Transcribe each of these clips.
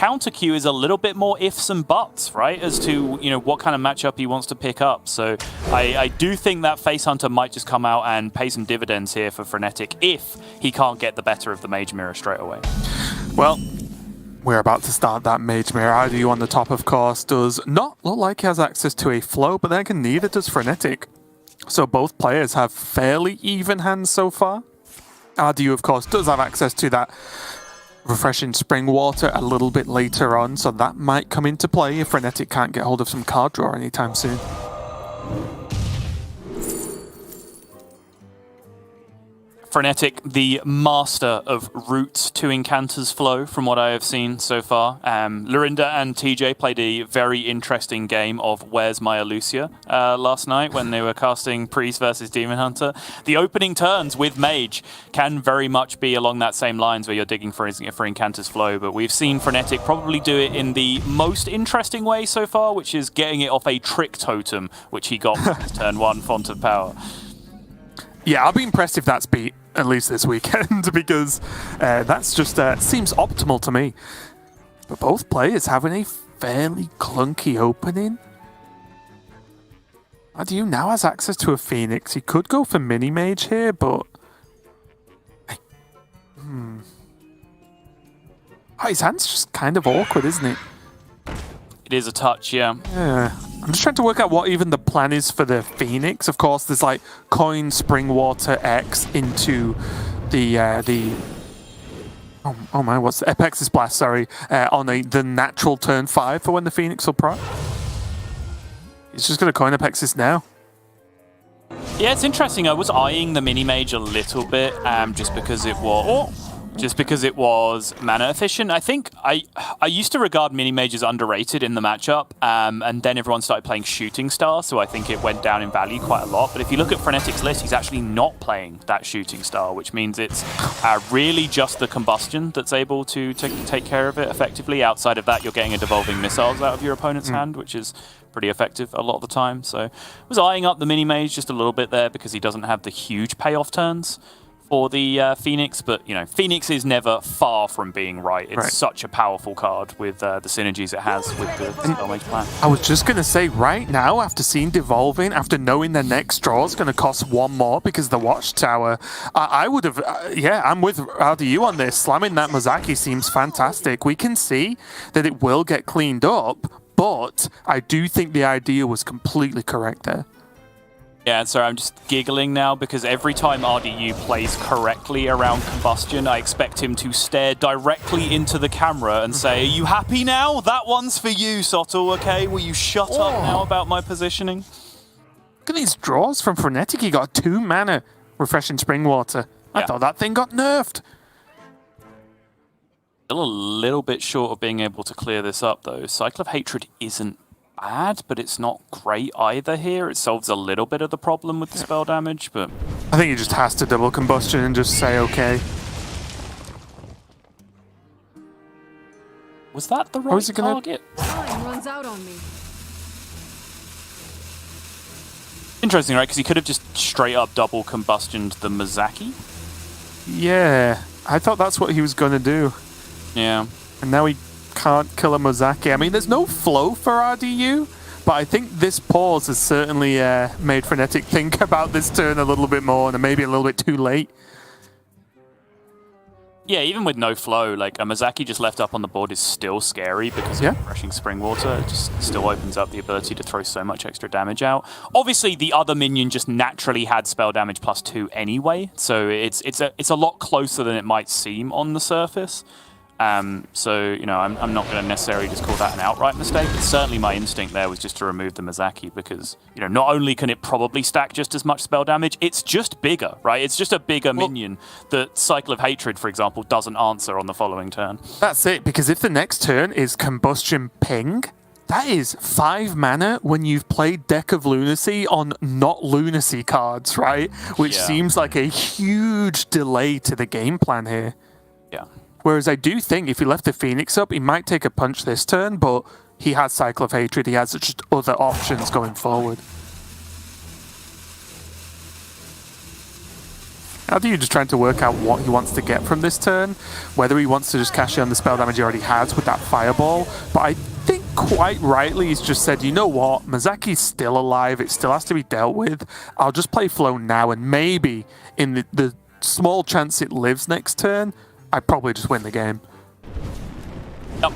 counter queue is a little bit more ifs and buts, right, as to what kind of matchup he wants to pick up. So I do think that Face Hunter might just come out and pay some dividends here for Frenetic if he can't get the better of the Mage Mirror straight away. Well, we're about to start that Mage Mirror. RDU on the top, of course, does not look like he has access to a flow, but then again, neither does Frenetic. So both players have fairly even hands so far. RDU, of course, does have access to that refreshing spring water a little bit later on, so that might come into play if Frenetic can't get hold of some card draw anytime soon. Frenetic, the master of routes to Incanter's flow, from what I have seen so far. Lorinda and TJ played a very interesting game of Where's My Elucia last night when they were casting Priest versus Demon Hunter. The opening turns with Mage can very much be along that same lines where you're digging for Incanter's flow, but we've seen Frenetic probably do it in the most interesting way so far, which is getting it off a Trick Totem, which he got from his turn 1 Font of Power. Yeah, I'll be impressed if that's beat, at least this weekend, because that's just seems optimal to me. But both players having a fairly clunky opening. RDU now has access to a Phoenix. He could go for Mini Mage here, but... Oh, his hand's just kind of awkward, isn't it? It is a touch, yeah. Yeah. I'm just trying to work out what even the plan is for the Phoenix. Of course, there's like coin Spring Water X into the oh my, what's the Epex's Blast? Sorry, on the natural turn 5 for when the Phoenix will proc. He's just going to coin Epex's now. Yeah, it's interesting. I was eyeing the Mini Mage a little bit, just because it was mana efficient. I think I used to regard Mini Mage as underrated in the matchup, and then everyone started playing Shooting Star, so I think it went down in value quite a lot. But if you look at Frenetic's list, he's actually not playing that Shooting Star, which means it's really just the Combustion that's able to take care of it effectively. Outside of that, you're getting a Devolving Missiles out of your opponent's hand, which is pretty effective a lot of the time. So I was eyeing up the Mini Mage just a little bit there because he doesn't have the huge payoff turns for the Phoenix, but Phoenix is never far from being right. It's such a powerful card with the synergies it has with the Spellmage plan. I was just going to say, right now, after seeing Devolving, after knowing the next draw is going to cost 1 more because the Watchtower, I would have, I'm with RDU on this. Slamming that Mozaki seems fantastic. We can see that it will get cleaned up, but I do think the idea was completely correct there. Yeah, so I'm just giggling now because every time RDU plays correctly around Combustion, I expect him to stare directly into the camera and say, "Are you happy now? That one's for you, Sottle, okay? Will you shut up now about my positioning?" Look at these draws from Frenetic. He got 2 mana Refreshing Spring Water. I thought that thing got nerfed. Still a little bit short of being able to clear this up, though. Cycle of Hatred isn't bad, but it's not great either here. It solves a little bit of the problem with the spell damage, but... I think he just has to double Combustion and just say, okay. Was that the right target? Time runs out on me. Interesting, right? Because he could have just straight up double Combustioned the Mozaki. Yeah, I thought that's what he was going to do. Yeah. And now he can't kill a Mozaki. I mean, there's no flow for RDU, but I think this pause has certainly made Frenetic think about this turn a little bit more, and maybe a little bit too late. Yeah, even with no flow, like a Mozaki just left up on the board is still scary because of Refreshing Spring Water. It just still opens up the ability to throw so much extra damage out. Obviously, the other minion just naturally had spell damage +2 anyway, so it's a lot closer than it might seem on the surface. So, I'm not going to necessarily just call that an outright mistake. But certainly my instinct there was just to remove the Mozaki because, not only can it probably stack just as much spell damage, it's just bigger, right? It's just a bigger minion that Cycle of Hatred, for example, doesn't answer on the following turn. That's it, because if the next turn is Combustion Ping, that is 5 mana when you've played Deck of Lunacy on not Lunacy cards, right? Which seems like a huge delay to the game plan here. Yeah. Whereas I do think if he left the Phoenix up, he might take a punch this turn, but he has Cycle of Hatred, he has just other options going forward. RDU just trying to work out what he wants to get from this turn, whether he wants to just cash in on the spell damage he already has with that fireball. But I think quite rightly he's just said, you know what, Mazaki's still alive, it still has to be dealt with. I'll just play Flow now, and maybe in the small chance it lives next turn, I probably just win the game. Yep.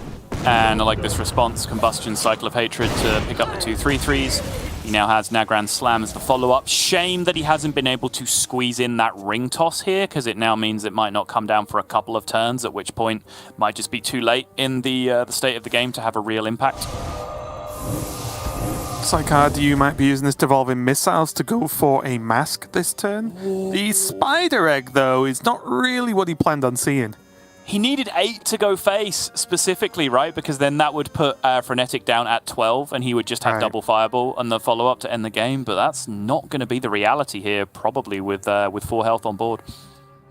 And I like this response, Combustion, Cycle of Hatred to pick up the 2 3/3s. He now has Nagran Slam as the follow-up. Shame that he hasn't been able to squeeze in that ring toss here, because it now means it might not come down for a couple of turns, at which point it might just be too late in the state of the game to have a real impact. Looks like RDU might be using this Devolving Missiles to go for a mask this turn. The Spider Egg, though, is not really what he planned on seeing. He needed 8 to go face, specifically, right? Because then that would put Frenetic down at 12, and he would just have double Fireball and the follow-up to end the game. But that's not going to be the reality here, probably with 4 health on board.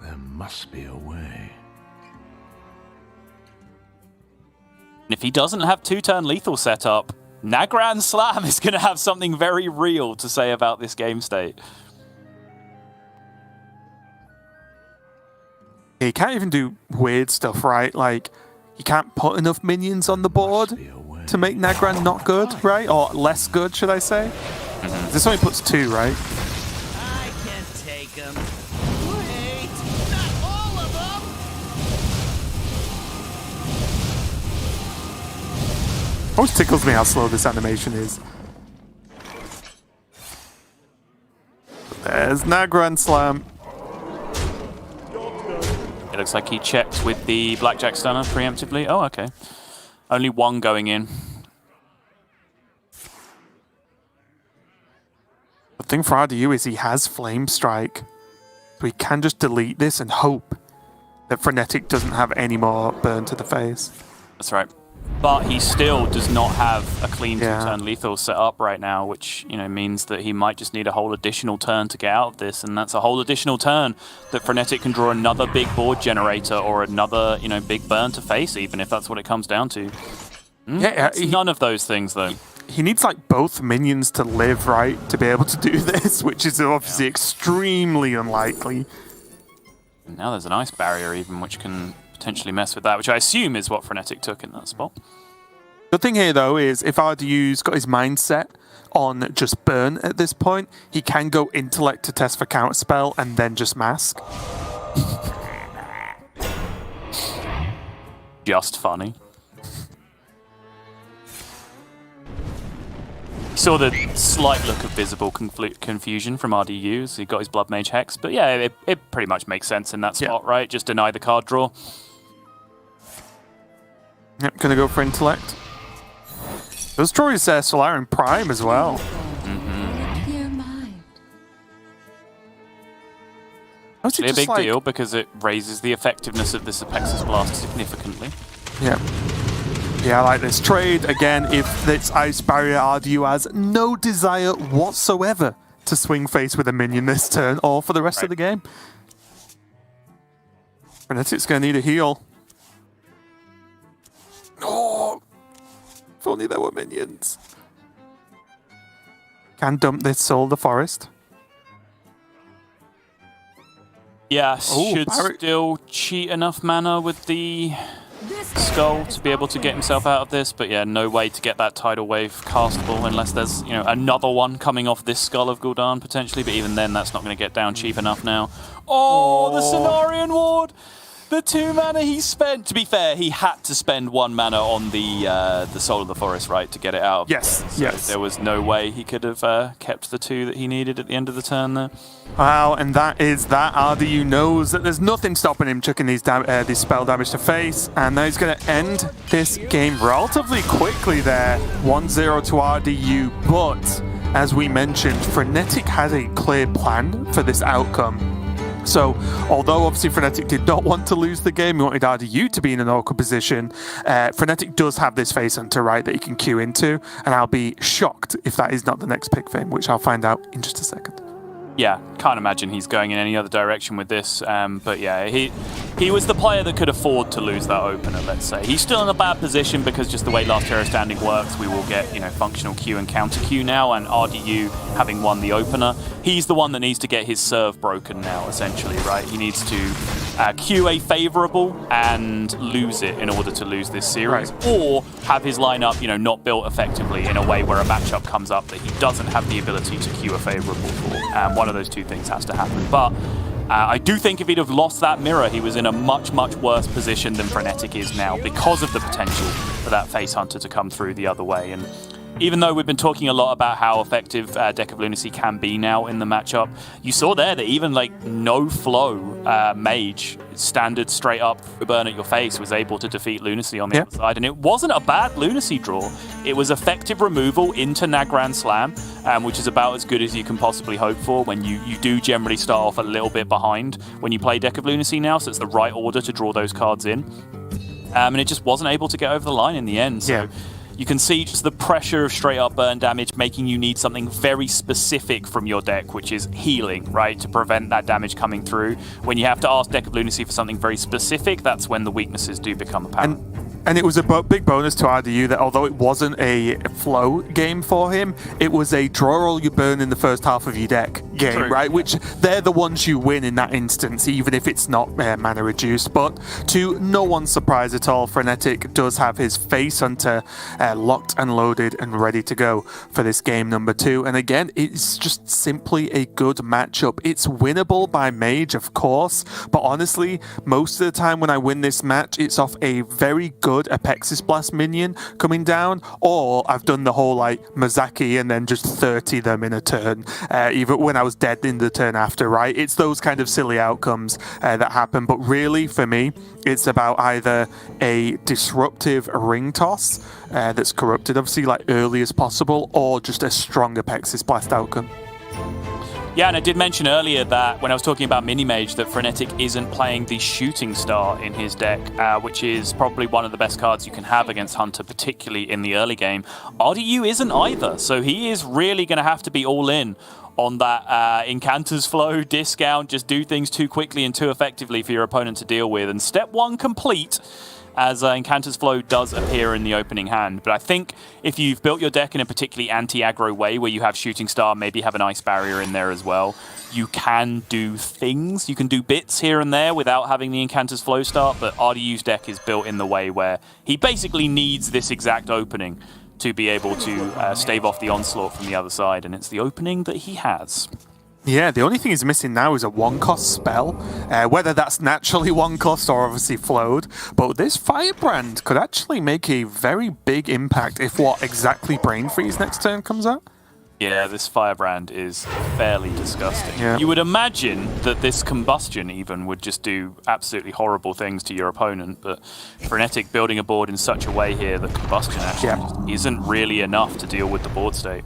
There must be a way. And if he doesn't have 2-turn lethal set up, Nagran Slam is going to have something very real to say about this game state. He can't even do weird stuff, right? Like, you can't put enough minions on the board to make Nagran not good, right? Or less good, should I say? This only puts 2, right? I can take him. Wait, not all of them. Always tickles me how slow this animation is. There's Nagran Slam. It looks like he checked with the Blackjack Stunner preemptively. Oh, okay. Only 1 going in. The thing for RDU is he has Flame Strike. So he can just delete this and hope that Frenetic doesn't have any more burn to the face. That's right. But he still does not have a clean 2-turn lethal set up right now, which means that he might just need a whole additional turn to get out of this, and that's a whole additional turn that Frenetic can draw another big board generator or another big burn to face, even if that's what it comes down to. Yeah, none of those things though. He needs like both minions to live, right, to be able to do this, which is obviously extremely unlikely. And now there's an ice barrier even, which can potentially mess with that, which I assume is what Frenetic took in that spot. The thing here, though, is if RDU's got his mindset on just burn at this point, he can go Intellect to test for counterspell and then just mask. Just funny. You saw the slight look of visible confusion from RDU as he got his Blood Mage Hex, but yeah, it pretty much makes sense in that spot, right? Just deny the card draw. Yep, gonna go for Intellect. Those draw his Solarian Prime as well. It's a big deal because it raises the effectiveness of this Apexis Blast significantly. Yeah. Yeah, I like this trade. Again, if it's Ice Barrier, RDU has no desire whatsoever to swing face with a minion this turn or for the rest of the game. Frenetic's going to need a heal. Oh! If only there were minions. Can dump this Soul of the Forest. Yeah, should still cheat enough mana with the Skull to be able to get himself out of this, but yeah, no way to get that Tidal Wave castable unless there's another one coming off this Skull of Gul'dan potentially, but even then that's not going to get down cheap enough now. Oh, the Cenarian Ward! The 2 mana he spent. To be fair, he had to spend 1 mana on the Soul of the Forest, right, to get it out. Yes, so there was no way he could have kept the 2 that he needed at the end of the turn there. Wow, and that is that. RDU knows that there's nothing stopping him chucking these spell damage to face, and now he's going to end this game relatively quickly there. 1-0 to RDU, but as we mentioned, Frenetic had a clear plan for this outcome. So, although obviously Frenetic did not want to lose the game, he wanted RDU to be in an awkward position, Frenetic does have this face hunter, right, that he can queue into, and I'll be shocked if that is not the next pick for him, which I'll find out in just a second. Yeah, can't imagine he's going in any other direction with this. But yeah, he was the player that could afford to lose that opener, let's say. He's still in a bad position because just the way last hero standing works, we will get, functional Q and counter Q now, and RDU having won the opener, he's the one that needs to get his serve broken now, essentially, right? He needs to Q a favorable and lose it in order to lose this series, or have his lineup, not built effectively in a way where a matchup comes up that he doesn't have the ability to Q a favorable for. One of those two things has to happen. But I do think if he'd have lost that mirror, he was in a much, much worse position than Frenetic is now because of the potential for that Face Hunter to come through the other way. And even though we've been talking a lot about how effective Deck of Lunacy can be now in the matchup, you saw there that even no flow mage, standard straight up burn at your face, was able to defeat Lunacy on the other side. And it wasn't a bad Lunacy draw. It was effective removal into Nagran Slam, which is about as good as you can possibly hope for when you do generally start off a little bit behind when you play Deck of Lunacy now, so it's the right order to draw those cards in. And it just wasn't able to get over the line in the end. So you can see just the pressure of straight up burn damage making you need something very specific from your deck, which is healing, right, to prevent that damage coming through. When you have to ask Deck of Lunacy for something very specific, that's when the weaknesses do become apparent. And it was a big bonus to RDU that although it wasn't a flow game for him, it was a draw all you burn in the first half of your deck game, right? Which they're the ones you win in that instance, even if it's not mana reduced. But to no one's surprise at all, Frenetic does have his Face Hunter locked and loaded and ready to go for this game number 2. And again, it's just simply a good matchup. It's winnable by Mage, of course, but honestly, most of the time when I win this match, it's off a very good Apexis Blast minion coming down, or I've done the whole Mazaki and then just 30 them in a turn, even when I was dead in the turn after, right? It's those kind of silly outcomes that happen, but really for me, it's about either a disruptive ring toss that's corrupted, obviously, early as possible, or just a strong Apexis Blast outcome. Yeah, and I did mention earlier that when I was talking about Minimage, that Frenetic isn't playing the Shooting Star in his deck, which is probably one of the best cards you can have against Hunter, particularly in the early game. RDU isn't either, so he is really going to have to be all in on that Incanter's Flow discount, just do things too quickly and too effectively for your opponent to deal with. And step 1 complete, as Incanter's Flow does appear in the opening hand. But I think if you've built your deck in a particularly anti-aggro way, where you have Shooting Star, maybe have an Ice Barrier in there as well, you can do things. You can do bits here and there without having the Incanter's Flow start, but RDU's deck is built in the way where he basically needs this exact opening to be able to stave off the onslaught from the other side, and it's the opening that he has. Yeah, the only thing he's missing now is a 1-cost spell, whether that's naturally 1-cost or obviously flowed, but this Firebrand could actually make a very big impact if what exactly Brain Freeze next turn comes out. Yeah, this Firebrand is fairly disgusting. Yeah. You would imagine that this Combustion even would just do absolutely horrible things to your opponent, but Frenetic building a board in such a way here that Combustion actually just isn't really enough to deal with the board state.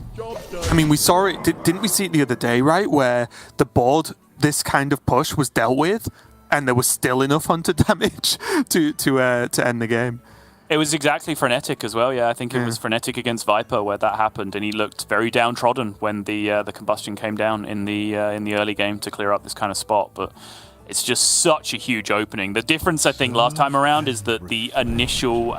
I mean, we saw it, didn't we see it the other day, right, where the board, this kind of push was dealt with, and there was still enough Hunter damage to end the game. It was exactly Frenetic as well, yeah. I think it was Frenetic against Viper where that happened, and he looked very downtrodden when the Combustion came down in the early game to clear up this kind of spot. But it's just such a huge opening. The difference, I think, last time around is that the initial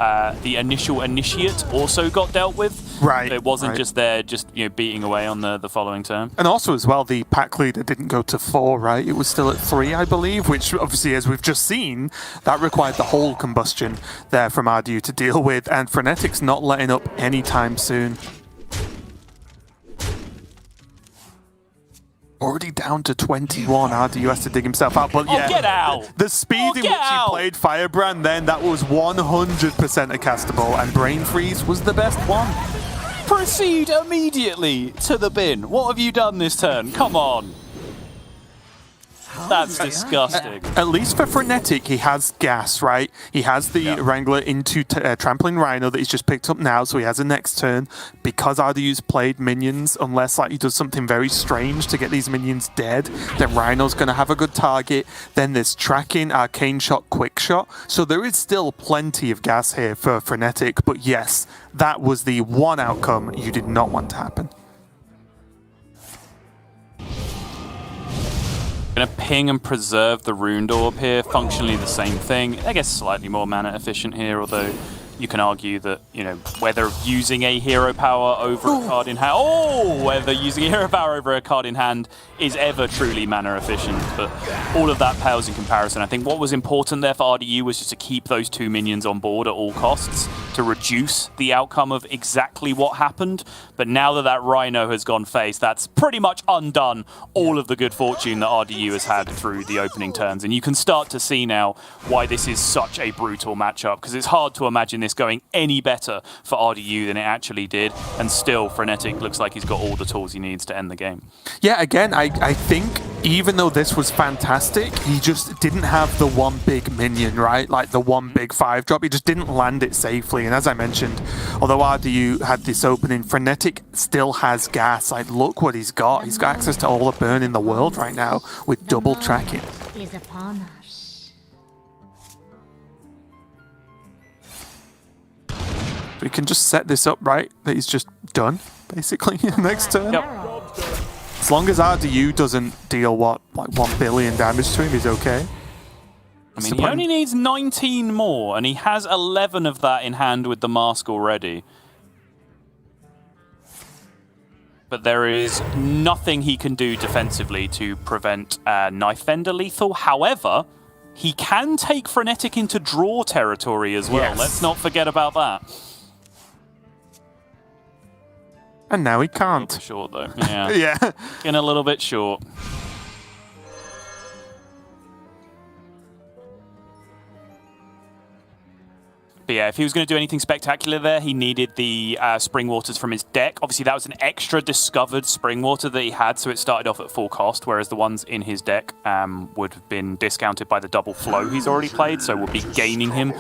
initiate also got dealt with. Right. It wasn't just there, beating away on the following turn. And also as well, the pack leader didn't go to 4, right? It was still at 3, I believe, which obviously, as we've just seen, that required the whole Combustion there from RDU to deal with, and Frenetic's not letting up anytime soon. Already down to 21. RDU has to dig himself out. But yeah, get out! The speed in which he played Firebrand then, that was 100% a castable, and Brain Freeze was the best one. Proceed immediately to the bin. What have you done this turn? Come on. That's disgusting. At least for Frenetic, he has gas, right? He has the Wrangler into Trampling Rhino that he's just picked up now, so he has a next turn. Because RDU's played minions, unless he does something very strange to get these minions dead, then Rhino's going to have a good target. Then there's Tracking, Arcane Shot, Quick Shot. So there is still plenty of gas here for Frenetic, but yes, that was the one outcome you did not want to happen. Gonna ping and preserve the Runed Orb here. Functionally the same thing. I guess slightly more mana efficient here, although you can argue that, you know, whether using a hero power over a card in hand, whether using a hero power over a card in hand is ever truly mana efficient, but all of that pales in comparison. I think what was important there for RDU was just to keep those 2 minions on board at all costs to reduce the outcome of exactly what happened. But now that that Rhino has gone face, that's pretty much undone all of the good fortune that RDU has had through the opening turns. And you can start to see now why this is such a brutal matchup, because it's hard to imagine this going any better for RDU than it actually did, and still Frenetic looks like he's got all the tools he needs to end the game. Yeah, again, I think even though this was fantastic, he just didn't have the one big minion, right? Like the one big 5-drop, he just didn't land it safely. And as I mentioned, although RDU had this opening, Frenetic still has gas. Like, look what he's got. He's got access to all the burn in the world right now with double tracking. Is upon us. We can just set this up right, that he's just done, basically, next turn. Yep. As long as RDU doesn't deal, what, like 1 billion damage to him, he's okay. I mean, he only needs 19 more, and he has 11 of that in hand with the mask already. But there is nothing he can do defensively to prevent Knife Vendor lethal. However, he can take Frenetic into draw territory as well. Yes. Let's not forget about that. And now he can't. Short though, yeah. Yeah. Getting a little bit short. But yeah, if he was going to do anything spectacular there, he needed the Spring Waters from his deck. Obviously, that was an extra discovered Spring Water that he had, so it started off at full cost, whereas the ones in his deck would have been discounted by the double flow he's already played, so we'll be gaining him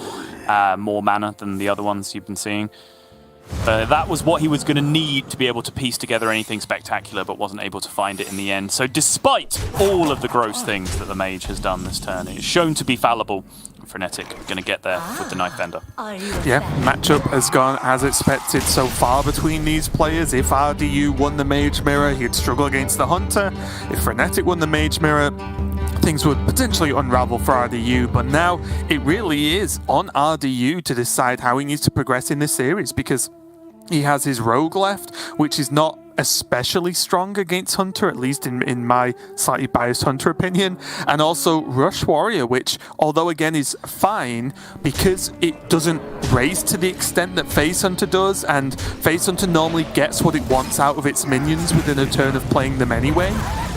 more mana than the other ones you've been seeing. That was what he was going to need to be able to piece together anything spectacular, but wasn't able to find it in the end. So despite all of the gross things that the mage has done this turn, it is shown to be fallible. Frenetic going to get there with the Knife Vendor. Yeah, matchup has gone as expected so far between these players. If RDU won the Mage Mirror, he'd struggle against the Hunter. If Frenetic won the Mage Mirror, things would potentially unravel for RDU, but now it really is on RDU to decide how he needs to progress in this series, because he has his Rogue left, which is not especially strong against Hunter, at least in my slightly biased Hunter opinion, and also Rush Warrior, which, although again is fine, because it doesn't raise to the extent that Face Hunter does, and Face Hunter normally gets what it wants out of its minions within a turn of playing them anyway,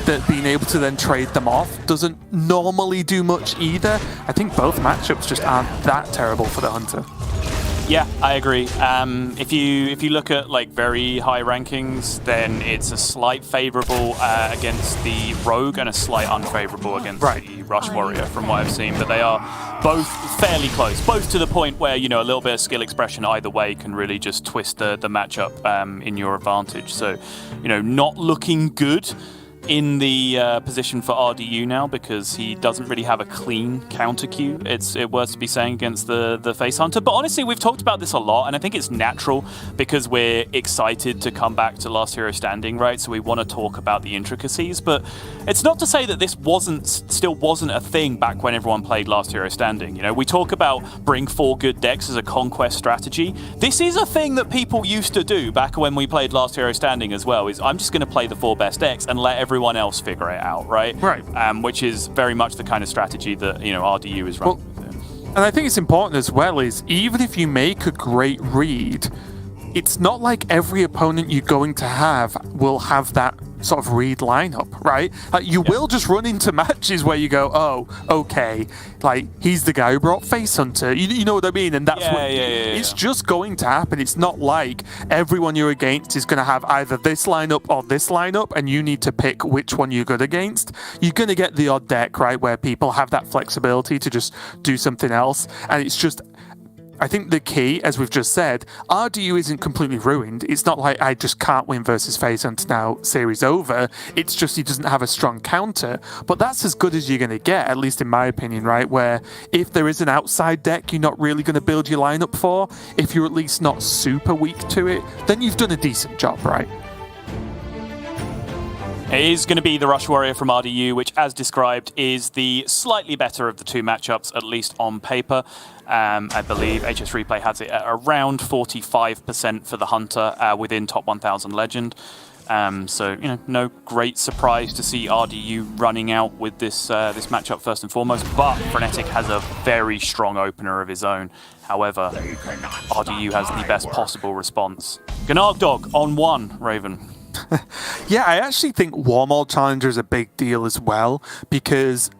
that being able to then trade them off doesn't normally do much either. I think both matchups just aren't that terrible for the Hunter. Yeah, I agree. If you look at like very high rankings, then it's a slight favourable against the Rogue and a slight unfavourable against the Rush Warrior from what I've seen. But they are both fairly close, both to the point where, you know, a little bit of skill expression either way can really just twist the matchup in your advantage. So, you know, not looking good in the position for RDU now, because he doesn't really have a clean counter queue, it's worth to be saying, against the Face Hunter. But honestly, we've talked about this a lot, and I think it's natural because we're excited to come back to Last Hero Standing, right? So we want to talk about the intricacies, but it's not to say that this still wasn't a thing back when everyone played Last Hero Standing. You know, we talk about bring 4 good decks as a conquest strategy. This is a thing that people used to do back when we played Last Hero Standing as well, is I'm just going to play the 4 best decks and let everyone else figure it out, right? Right. Which is very much the kind of strategy that, you know, RDU is running. And I think it's important as well is, even if you make a great read, it's not like every opponent you're going to have will have that sort of read lineup, right? Like, you will just run into matches where you go, oh, okay, like, he's the guy who brought Face Hunter. You know what I mean? And that's it's just going to happen. It's not like everyone you're against is going to have either this lineup or this lineup, and you need to pick which one you're good against. You're going to get the odd deck, right, where people have that flexibility to just do something else. And it's just, I think the key, as we've just said, RDU isn't completely ruined. It's not like I just can't win versus Face Hunter now, series over. It's just he doesn't have a strong counter. But that's as good as you're going to get, at least in my opinion, right? Where if there is an outside deck you're not really going to build your lineup for, if you're at least not super weak to it, then you've done a decent job, right? It is going to be the Rush Warrior from RDU, which, as described, is the slightly better of the two matchups, at least on paper. I believe HS Replay has it at around 45% for the Hunter within top 1000 Legend. So, you know, no great surprise to see RDU running out with this this matchup first and foremost, but Frenetic has a very strong opener of his own. However, RDU has the best possible response. Gnarg Dog on 1, Raven. Yeah, I actually think Warmaul Challenger is a big deal as well, because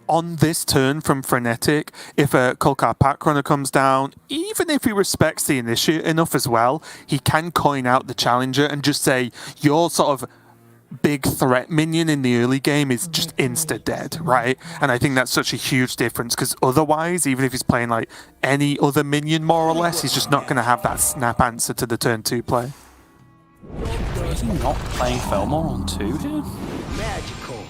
on this turn from Frenetic, if a Kolkar Pack Runner comes down, even if he respects the initiate enough as well, he can coin out the Challenger and just say, your sort of big threat minion in the early game is just insta-dead, right? And I think that's such a huge difference, because otherwise, even if he's playing like any other minion more or less, he's just not going to have that snap answer to the turn 2 play. Is he not playing Felmore on 2 here? Magical.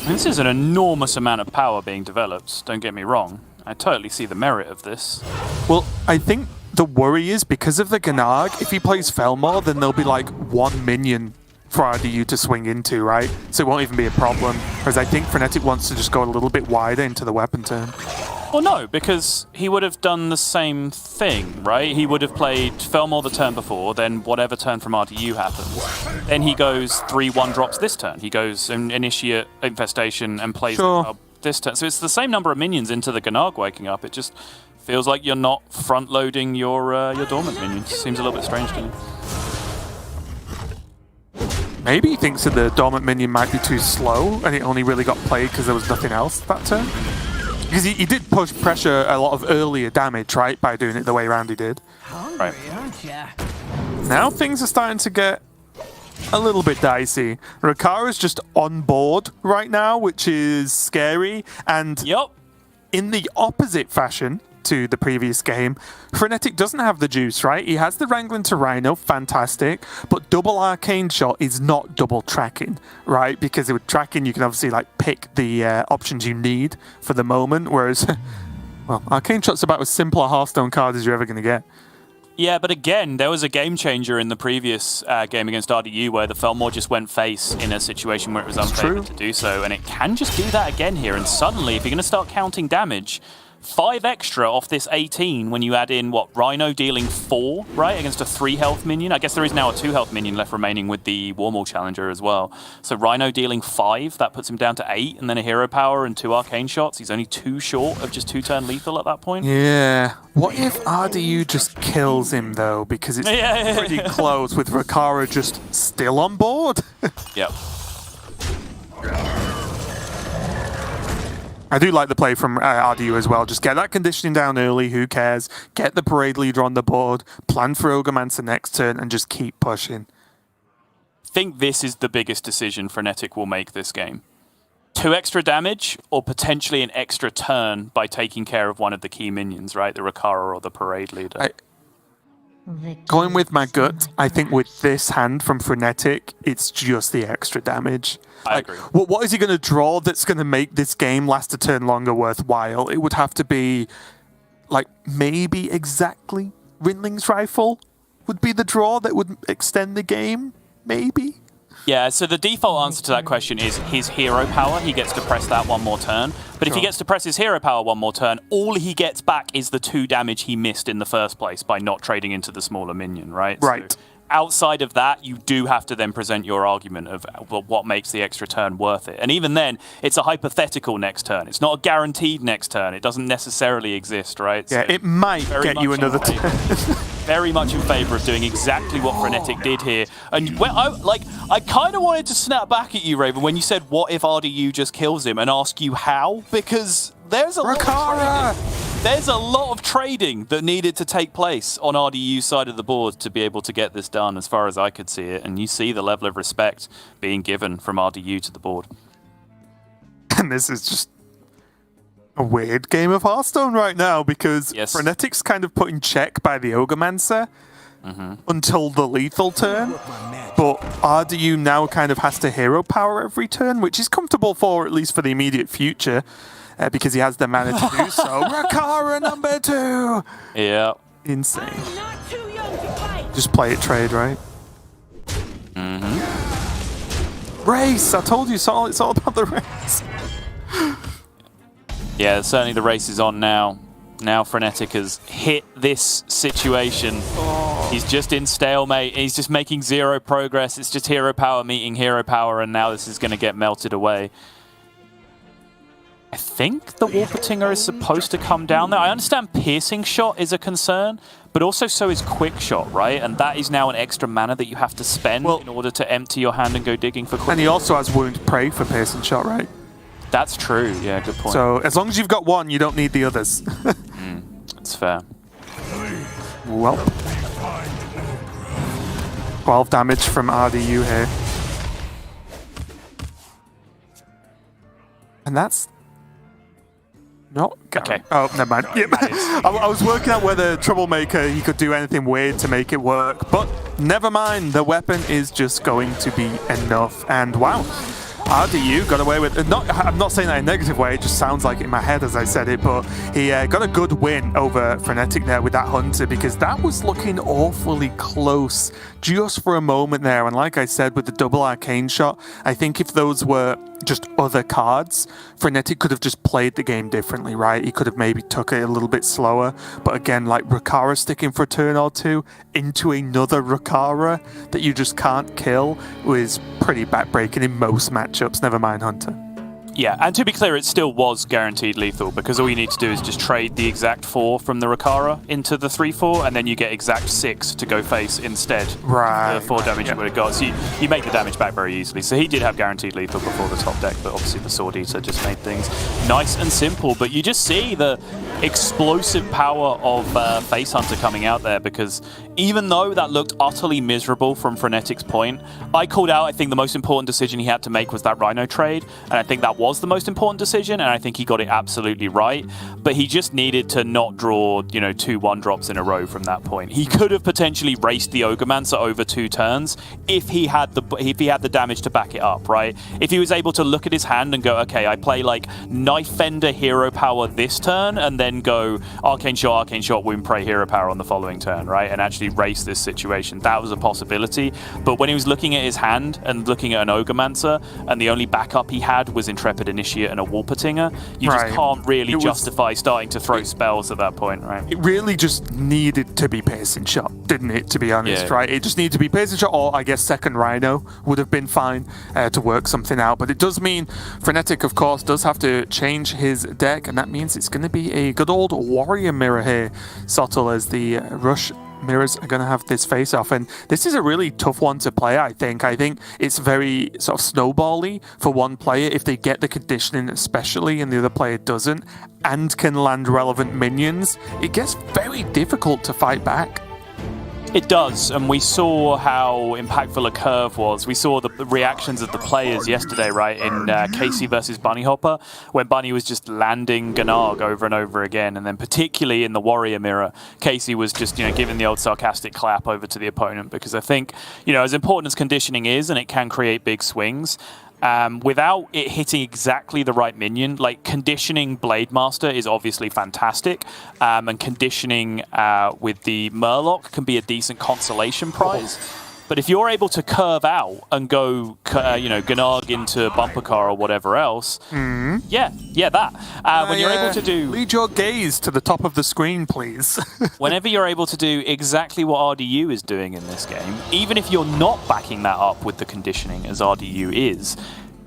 This is an enormous amount of power being developed, don't get me wrong. I totally see the merit of this. Well, I think the worry is because of the Gnarg, if he plays Felmore, then there'll be like one minion for RDU to swing into, right? So it won't even be a problem. Whereas I think Frenetic wants to just go a little bit wider into the weapon turn. Well, no, because he would have done the same thing, right? He would have played Felmore the turn before, then whatever turn from RDU happens. Then he goes 3-1 drops this turn. He goes Initiate Infestation and plays this turn. So it's the same number of minions into the Gnarg waking up. It just feels like you're not front-loading your dormant minions. Seems a little bit strange to me. Maybe he thinks that the dormant minion might be too slow and it only really got played because there was nothing else that turn. Because he did push pressure a lot of earlier damage, right, by doing it the way Randy did. Hungry, aren't ya? Now things are starting to get a little bit dicey. Rakara's just on board right now, which is scary. And in the opposite fashion to the previous game, Frenetic doesn't have the juice, right? He has the Wrangling to Rhino, fantastic, but double Arcane Shot is not double tracking, right? Because with tracking, you can obviously like pick the options you need for the moment, whereas, well, Arcane Shot's about as simple a Hearthstone card as you're ever going to get. Yeah, but again, there was a game changer in the previous game against RDU where the Felmore just went face in a situation where it was unfavored to do so, and it can just do that again here, and suddenly, if you're going to start counting damage, 5 extra off this 18 when you add in, what, Rhino dealing 4, right, against a 3 health minion? I guess there is now a 2 health minion left remaining with the Warmaul Challenger as well. So Rhino dealing 5, that puts him down to 8, and then a hero power and 2 arcane shots. He's only 2 short of just 2-turn lethal at that point. Yeah. What if RDU just kills him, though? Because it's pretty close with Rakara just still on board. Yep. I do like the play from RDU as well. Just get that conditioning down early, who cares? Get the parade leader on the board, plan for Ogremancer next turn, and just keep pushing. I think this is the biggest decision Frenetic will make this game. 2 extra damage, or potentially an extra turn by taking care of one of the key minions, right? The Rakara or the parade leader. Going with my gut, I think with this hand from Frenetic, it's just the extra damage. I agree. What is he going to draw that's going to make this game last a turn longer worthwhile? It would have to be, like, maybe exactly Rinling's Rifle would be the draw that would extend the game, maybe? Yeah, so the default answer to that question is his hero power. He gets to press that one more turn. But if he gets to press his hero power one more turn, all he gets back is the 2 damage he missed in the first place by not trading into the smaller minion, right? Right. So outside of that, you do have to then present your argument of what makes the extra turn worth it. And even then, it's a hypothetical next turn. It's not a guaranteed next turn. It doesn't necessarily exist, right? Yeah, so it might get you another turn. Very much in favour of doing exactly what Frenetic did here. And I kind of wanted to snap back at you, Raven, when you said, what if RDU just kills him, and ask you how? Because there's a lot of trading that needed to take place on RDU's side of the board to be able to get this done, as far as I could see it. And you see the level of respect being given from RDU to the board. And this is just a weird game of Hearthstone right now, because Frenetic's kind of put in check by the Ogremancer until the lethal turn, but RDU now kind of has to hero power every turn, which is comfortable for, at least for the immediate future, because he has the mana to do so. Rakara number 2! Yeah. Insane. Just play it trade, right? Race! I told you, it's all about the race. Yeah, certainly the race is on now. Now Frenetic has hit this situation. He's just in stalemate. He's just making zero progress. It's just hero power meeting hero power, and now this is going to get melted away. I think the Warpatinger is supposed to come down there. I understand piercing shot is a concern, but also so is quick shot, right? And that is now an extra mana that you have to spend in order to empty your hand and go digging for quick. And he also has wound prey for piercing shot, right? That's true. Yeah, good point. So as long as you've got one, you don't need the others. That's fair. Well, 12 damage from RDU here. And that's not okay. Oh, never mind. Yeah. I was working out whether Troublemaker, he could do anything weird to make it work, but never mind. The weapon is just going to be enough. And wow, RDU got away with it. I'm not saying that in a negative way, it just sounds like it in my head as I said it, but he got a good win over Frenetic there with that Hunter, because that was looking awfully close just for a moment there. And like I said, with the double arcane shot, I think if those were just other cards, Frenetic could have just played the game differently, right? He could have maybe took it a little bit slower, but again, like Rakara sticking for a turn or two into another Rakara that you just can't kill was pretty backbreaking in most matchups, never mind Hunter. Yeah, and to be clear, it still was guaranteed lethal, because all you need to do is just trade the exact 4 from the Rakara into the 3/4, and then you get exact 6 to go face instead. Right. The 4 damage you would have got. So you make the damage back very easily. So he did have guaranteed lethal before the top deck, but obviously the Sword Eater just made things nice and simple. But you just see the explosive power of Face Hunter coming out there, because even though that looked utterly miserable from Frenetic's point, I called out, I think the most important decision he had to make was that Rhino trade, and I think that was the most important decision, and I think he got it absolutely right. But he just needed to not draw, 2 1-drops in a row from that point. He could have potentially raced the Ogremancer over 2 turns if he had the damage to back it up, right? If he was able to look at his hand and go, okay, I play like Knife Fender hero power this turn, and then go Arcane Shot, Wound Prey hero power on the following turn, right? And actually race this situation. That was a possibility. But when he was looking at his hand and looking at an Ogremancer, and the only backup he had was Intrepid Initiate and a Warpatinger, you just can't really justify starting to throw spells at that point, right? It really just needed to be Piercing Shot, didn't it, to be honest, right? It just needed to be Piercing Shot, or I guess second Rhino would have been fine to work something out. But it does mean Frenetic, of course, does have to change his deck, and that means it's going to be a good old Warrior Mirror here, Sottle, as the Rush Mirrors are going to have this face-off, and this is a really tough one to play, I think. I think it's very sort of snowbally for one player if they get the conditioning especially and the other player doesn't and can land relevant minions. It gets very difficult to fight back. It does, and we saw how impactful a curve was. We saw the reactions of the players yesterday, right, in Casey versus Bunny Hopper, when Bunny was just landing Gannarg over and over again, and then particularly in the Warrior Mirror, Casey was just, giving the old sarcastic clap over to the opponent, because I think, as important as conditioning is, and it can create big swings, without it hitting exactly the right minion, like conditioning Blademaster is obviously fantastic, and conditioning with the Murloc can be a decent consolation prize. But if you're able to curve out and go, Gannarg into Bumper Car or whatever else, when you're able to do... Lead your gaze to the top of the screen, please. Whenever you're able to do exactly what RDU is doing in this game, even if you're not backing that up with the conditioning as RDU is,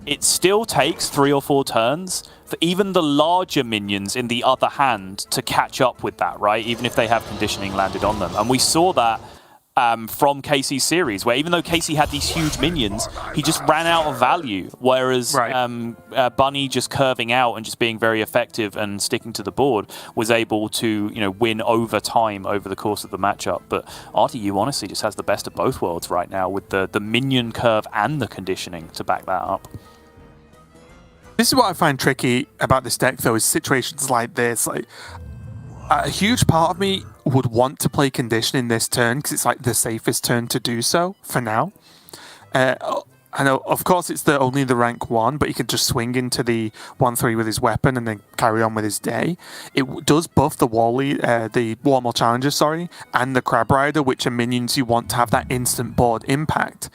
it still takes 3 or 4 turns for even the larger minions in the other hand to catch up with that, right? Even if they have conditioning landed on them. And we saw that from Casey's series, where even though Casey had these huge minions, he just ran out of value, whereas Bunny just curving out and just being very effective and sticking to the board was able to win over time over the course of the matchup. But RDU honestly just has the best of both worlds right now, with the minion curve and the conditioning to back that up. This is what I find tricky about this deck, though, is situations like this. Like, a huge part of me would want to play conditioning this turn because it's like the safest turn to do so for now. I know, of course, it's only the rank 1, but he can just swing into the 1/3 with his weapon and then carry on with his day. It does buff the Warmail Challenger, and the Crab Rider, which are minions you want to have that instant board impact.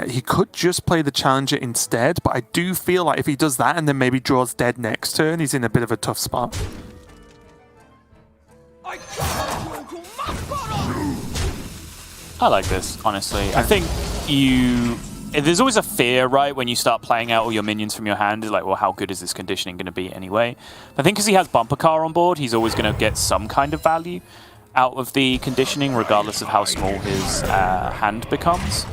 He could just play the Challenger instead, but I do feel like if he does that and then maybe draws dead next turn, he's in a bit of a tough spot. I like this, honestly. I think there's always a fear, right, when you start playing out all your minions from your hand. It's like, well, how good is this conditioning going to be anyway? I think because he has Bumper Car on board, he's always going to get some kind of value out of the conditioning, regardless of how small his hand becomes.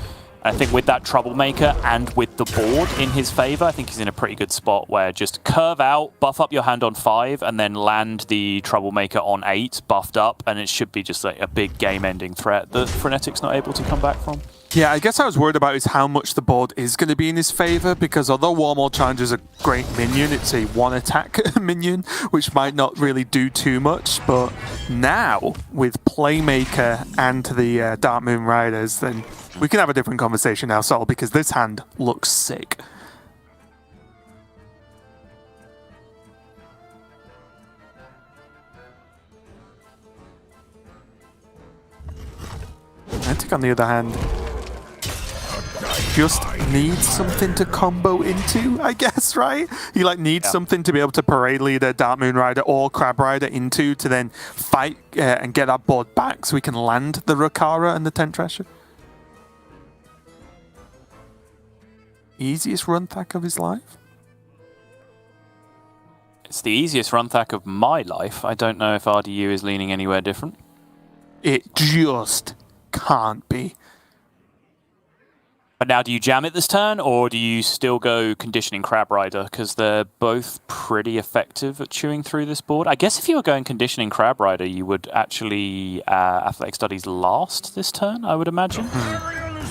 I think with that Troublemaker and with the board in his favor, I think he's in a pretty good spot where just curve out, buff up your hand on 5, and then land the Troublemaker on 8, buffed up, and it should be just like a big game-ending threat that Frenetic's not able to come back from. Yeah, I guess I was worried about is how much the board is going to be in his favor, because although Warmaul Challenge is a great minion, it's a one-attack minion, which might not really do too much. But now, with Playmaker and the Dark Moon Riders, then we can have a different conversation now, Sol, because this hand looks sick. Frenetic, on the other hand, just needs something to combo into, I guess, right? He needs something to be able to Parade Leader, Dark Moon Rider, or Crab Rider into to then fight and get that board back so we can land the Rakara and the Tent Thrasher. Easiest run thack of his life? It's the easiest run thack of my life. I don't know if RDU is leaning anywhere different. It just can't be. But now, do you jam it this turn, or do you still go Conditioning Crab Rider? Because they're both pretty effective at chewing through this board. I guess if you were going Conditioning Crab Rider, you would actually Athletic Studies last this turn, I would imagine.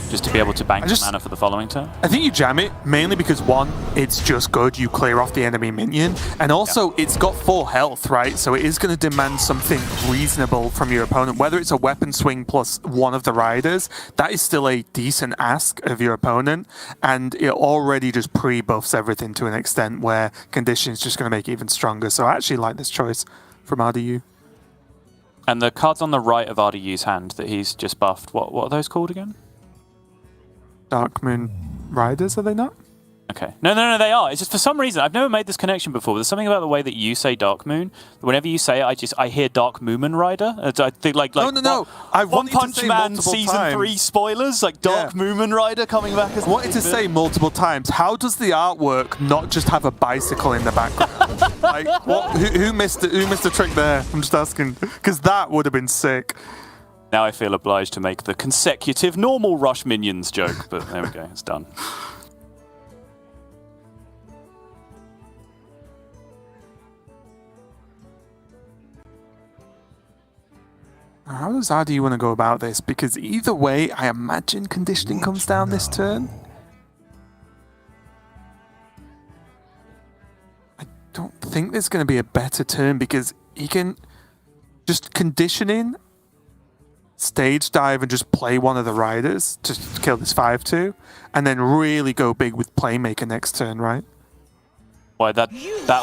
Just to be able to bank the mana for the following turn. I think you jam it, mainly because, one, it's just good. You clear off the enemy minion. And also, it's got 4 health, right? So it is going to demand something reasonable from your opponent. Whether it's a weapon swing plus one of the riders, that is still a decent ask of your opponent. And it already just pre-buffs everything to an extent where condition is just going to make it even stronger. So I actually like this choice from RDU. And the cards on the right of RDU's hand that he's just buffed, what are those called again? Dark Moon Riders, are they not? Okay. No, they are. It's just for some reason, I've never made this connection before, but there's something about the way that you say Dark Moon. Whenever you say it, I hear Dark Moomin Rider. I think like no. I One Punch Man Season times. 3 spoilers, like Dark Moomin Rider coming back as I wanted to say multiple times, how does the artwork not just have a bicycle in the background? Like, who missed the trick there? I'm just asking, because that would have been sick. Now I feel obliged to make the consecutive normal Rush Minions joke, but there we go, it's done. How does RDU want to go about this? Because either way, I imagine conditioning comes down this turn. I don't think there's going to be a better turn because he can just conditioning, stage dive and just play one of the riders to kill this 5-2, and then really go big with Playmaker next turn, right? Why, that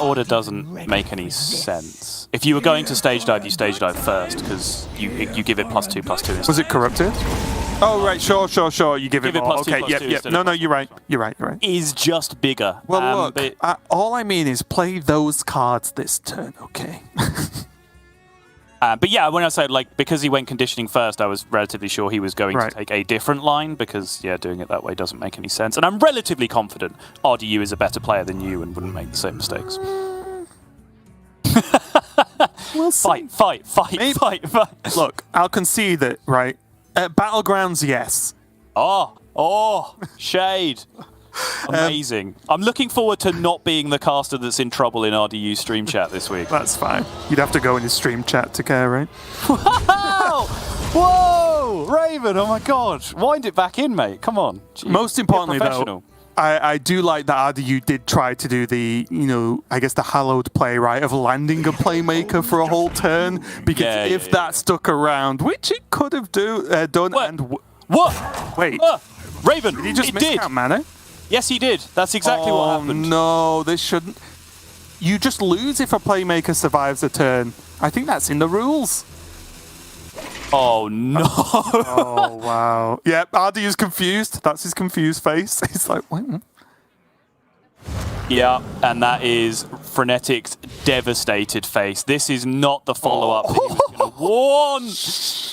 order doesn't make any sense. If you were going to stage dive, you stage dive first, because you give it +2/+2. Was it corrupted? Oh, right, sure. You give it more. +2/+2 Okay, yep. No, you're right. You're right. Is just bigger. Well, look, all I mean is play those cards this turn, okay? But yeah, when I say, because he went conditioning first, I was relatively sure he was going to take a different line, because, doing it that way doesn't make any sense. And I'm relatively confident RDU is a better player than you and wouldn't make the same mistakes. We'll see. Fight. Look, I'll concede it, right? At Battlegrounds, yes. Oh, shade. Amazing. I'm looking forward to not being the caster that's in trouble in RDU stream chat this week. That's fine. You'd have to go in his stream chat to care, right? Wow! Whoa! Raven, oh my god. Wind it back in, mate. Come on. Jeez. Most importantly, though, I do like that RDU did try to do the, I guess the hallowed play, right, of landing a Playmaker for a whole turn, because if that stuck around, which it could have done, what? and... What? Wait. Raven, did he just miscount mana? Yes, he did. That's exactly what happened. Oh, no, this shouldn't... You just lose if a Playmaker survives a turn. I think that's in the rules. Oh, no. Oh, wow. Yeah, Ardy is confused. That's his confused face. He's like, wait. Yeah, and that is Frenetic's devastated face. This is not the follow-up that he was going to want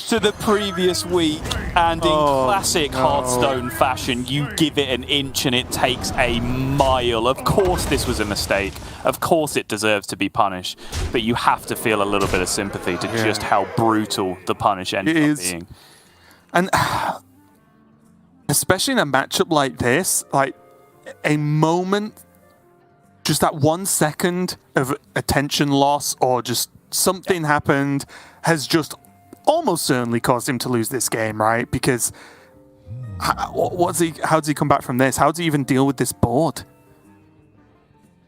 to the previous week. And in classic Hearthstone fashion, you give it an inch and it takes a mile. Of course this was a mistake. Of course it deserves to be punished. But you have to feel a little bit of sympathy to just how brutal the punish ended up being. And especially in a matchup like this, like a moment, just that 1 second of attention loss or just something happened has just almost certainly caused him to lose this game, right? Because how does he come back from this? How does he even deal with this board?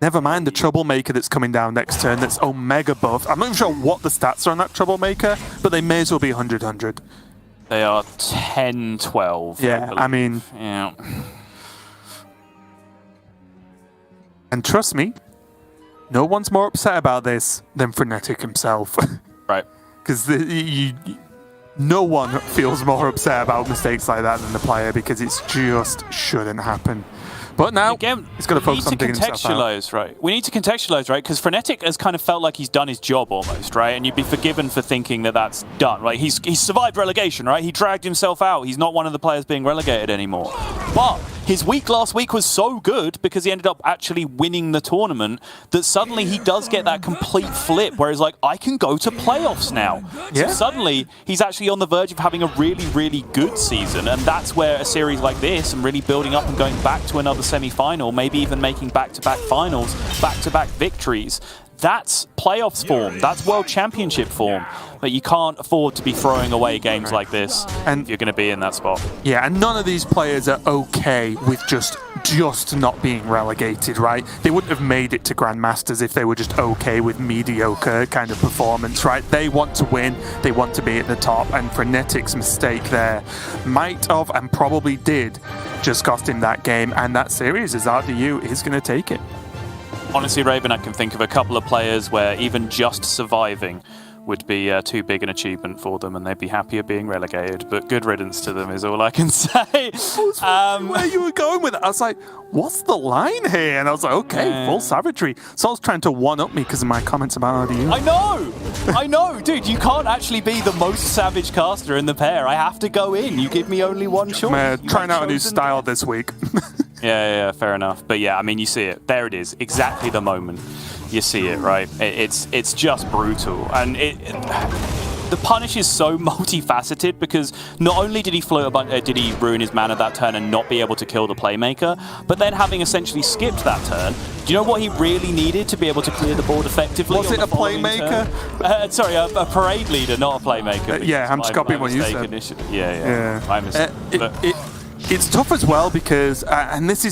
Never mind the troublemaker that's coming down next turn that's Omega buff. I'm not even sure what the stats are on that troublemaker, but they may as well be 100-100. They are 10-12. Yeah, I mean... Yeah. And trust me, no one's more upset about this than Frenetic himself. Right. Because no one feels more upset about mistakes like that than the player, because it just shouldn't happen. But now, again, he's going to focus on digging himself out. contextualize, right? We need to contextualize, right? Because Frenetic has kind of felt like he's done his job almost, right? And you'd be forgiven for thinking that that's done, right? He's survived relegation, right? He dragged himself out. He's not one of the players being relegated anymore. But his week last week was so good because he ended up actually winning the tournament that suddenly he does get that complete flip where he's like, I can go to playoffs now. Yeah. So suddenly he's actually on the verge of having a really, really good season. And that's where a series like this and really building up and going back to another semi-final, maybe even making back-to-back finals, back-to-back victories. That's playoffs form. That's world championship form. But you can't afford to be throwing away games like this if you're going to be in that spot. Yeah, and none of these players are okay with just not being relegated, right? They wouldn't have made it to Grandmasters if they were just okay with mediocre kind of performance, right? They want to win. They want to be at the top. And Frenetic's mistake there might have and probably did just cost him that game and that series, as RDU is going to take it. Honestly, Raven, I can think of a couple of players where even just surviving would be too big an achievement for them and they'd be happier being relegated. But good riddance to them is all I can say. Where you were going with it, I was like, what's the line here? And I was like, okay, full savagery. So I was trying to one-up me because of my comments about RDU. I know, dude, you can't actually be the most savage caster in the pair. I have to go in. You give me only one choice. I'm trying out a new style this week. Yeah, fair enough. But yeah, I mean, you see it. There it is. Exactly the moment you see it, right? It's just brutal. And the punish is so multifaceted because not only did he did he ruin his mana that turn and not be able to kill the playmaker, but then having essentially skipped that turn, do you know what he really needed to be able to clear the board effectively? Was it a playmaker? Sorry, a parade leader, not a playmaker. Yeah, I'm just copying what you said. Yeah. My mistake. It's tough as well because, and this is